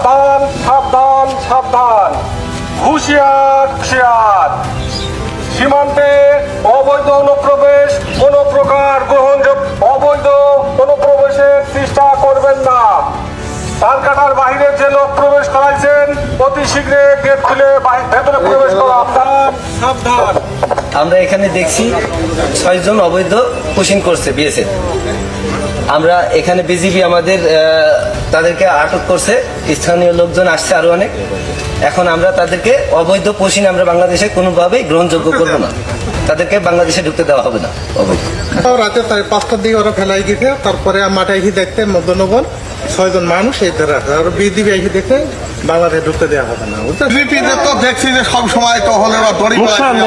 সাবধান সাবধান সাবধান, হুঁশিয়ার হুঁশিয়ার। সীমান্তে অবৈধ অনুপ্রবেশ কোনো প্রকার গ্রহণযোগ্য, অবৈধ অনুপ্রবেশের চেষ্টা করবেন না। তারকাটার বাইরে যে লোক প্রবেশ করাইছেন অতি শীঘ্রে গেট খুলে ভেতরে প্রবেশ করা। সাবধান। আমরা এখানে দেখছি 6 জন অবৈধ পুশিং করছে বিএসএফ। আমরা এখানে বিজিবি আমাদের তাদেরকে আটক করছে, স্থানীয় লোকজন আসছে আরো অনেক। এখন আমরা তাদেরকে অবৈধ পুশিং আমরা বাংলাদেশে কোনোভাবেই গ্রহণযোগ্য করবো না, তাদেরকে বাংলাদেশে ঢুকতে দেওয়া হবে না অবৈধ। রাতে 5টার দিকে ওরা ফেলাই গেছে, তারপরে মাঠে এসে দেখতে মদনগর 6 জন মানুষ এই ধরে আছে, আর বিজিবি এসে দেখতে বাংলাদেশে ঢুকতে দেওয়া হবে না। বিপিতে তো দেখছি যে সব সময় তো হলে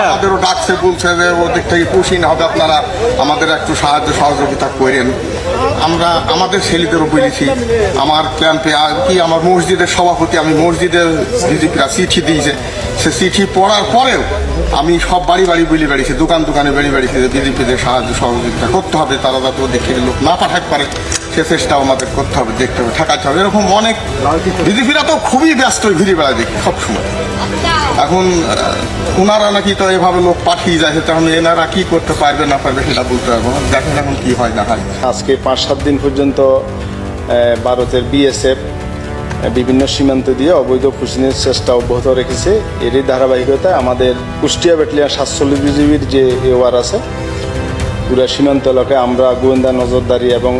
আমাদেরও ডাকছে, বলছে যে ওদিক থেকে পুশিং হবে, আপনারা আমাদের একটু সাহায্য সহযোগিতা করেন। আমরা আমাদের ছেলেদেরও বলেছি, আমার ক্যাম্পে কি আমার মসজিদের সভাপতি, আমি মসজিদের বিজেপিরা চিঠি দিয়েছে, সে চিঠি পড়ার পরেও আমি সব বাড়ি বাড়ি বলে বেড়েছি, দোকানে বেড়ে বেড়েছি যে বিজেপিদের সাহায্য সহযোগিতা করতে হবে, তারা যাতে ওদের থেকে লোক না পাঠাতে পারে সে চেষ্টাও আমাদের করতে হবে, দেখতে হবে, ঠেকাতে হবে। এরকম অনেক বিজেপিরা তো খুবই ব্যস্ত ঘুরে বেড়ায় দেখি সবসময়। এখন ওনারা নাকি তো এভাবে লোক পাঠিয়ে যায়, তখন এনারা কি করতে পারবে না পারবে সেটা বলতে পারবো না। দেখেন এখন কি হয় না হয়। আজকে 5-7 দিন পর্যন্ত ভারতের বিএসএফ বিভিন্ন সীমান্ত দিয়ে অবৈধ পুশিংয়ের চেষ্টা অব্যাহত রেখেছে। এরই ধারাবাহিকতায় আমাদের কুষ্টিয়া ব্যাটালিয়ন 47 বিজিবির যে এওয়ার আছে, পুরা সীমান্ত এলাকায় আমরা গোয়েন্দা নজরদারি এবং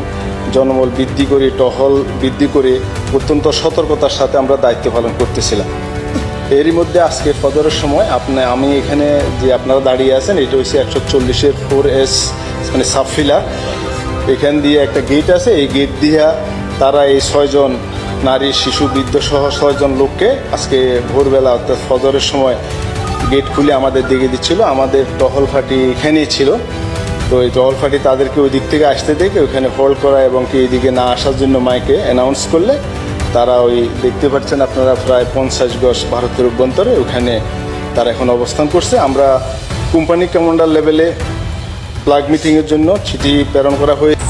জনবল বৃদ্ধি করে, টহল বৃদ্ধি করে অত্যন্ত সতর্কতার সাথে আমরা দায়িত্ব পালন করতেছিলাম। এরই মধ্যে আজকে ফজরের সময় আমি এখানে যে আপনারা দাঁড়িয়ে আছেন, এটা হচ্ছে 140-এর 4S মানে সাবফিলা, এখান দিয়ে একটা গেট আছে, এই গেট দিয়ে তারা এই 6 জন নারী, শিশু, বৃদ্ধ সহ 6 জন লোককে আজকে ভোরবেলা অর্থাৎ ফজরের সময় গেট খুলে আমাদের দিকে দিচ্ছিল। আমাদের টহল ফাঁটি এখানেই ছিল, তো এই টহল ফাঁটি তাদেরকে ওই দিক থেকে আসতে দেখে ওখানে হোল্ড করা এবং কি এইদিকে না আসার জন্য মাইকে অ্যানাউন্স করলে তারা ওই দেখতে পাচ্ছেন আপনারা প্রায় 50 গজ ভারতের অভ্যন্তরে ওখানে তারা এখন অবস্থান করছে। আমরা কোম্পানি কমান্ডার লেভেলে প্লাগ মিটিংয়ের জন্য চিঠি প্রেরণ করা হয়েছে।